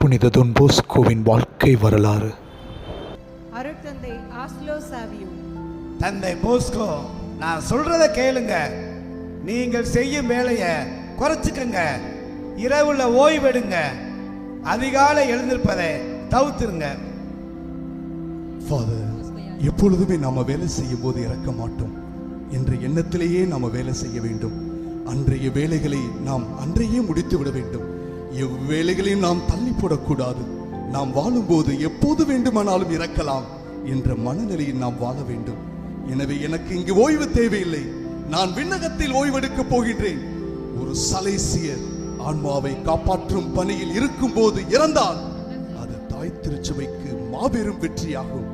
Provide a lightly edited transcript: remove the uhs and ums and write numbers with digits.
புனித தொன் போஸ்கோவின் வாழ்க்கை வரலாறு. அருட்தந்தை ஆஸ்லோ சாவியோ. தந்தை போஸ்கோ, நான் சொல்றத கேளுங்க. நீங்கள் செய்யும் வேலையை குறைச்சிக்கங்க. இரவுல ஓய்வெடுங்க. அதிகாலை எழுந்திருப்பதை தவிர்த்துருங்க. ஃபாதர், எப்பொழுதுமே நாம வேலை செய்யும் போது இறக்க மாட்டோம் என்ற எண்ணத்திலேயே நாம வேலை செய்ய வேண்டும். அன்றைய வேலைகளை நாம் அன்றையே முடித்து விட வேண்டும். எவ்வேளைகளையும் நாம் தள்ளி போடக்கூடாது. நாம் வாழும்போது எப்போது வேண்டுமானாலும் இறக்கலாம் என்ற மனநிலையில் நாம் வாழ வேண்டும். எனவே எனக்கு இங்கு ஓய்வு தேவையில்லை. நான் விண்ணகத்தில் ஓய்வெடுக்க போகின்றேன். ஒரு சலேசியர் ஆன்மாவை காப்பாற்றும் பணியில் இருக்கும் போது இறந்தால் அது தாய் திருச்சபைக்கு மாபெரும் வெற்றியாகும்.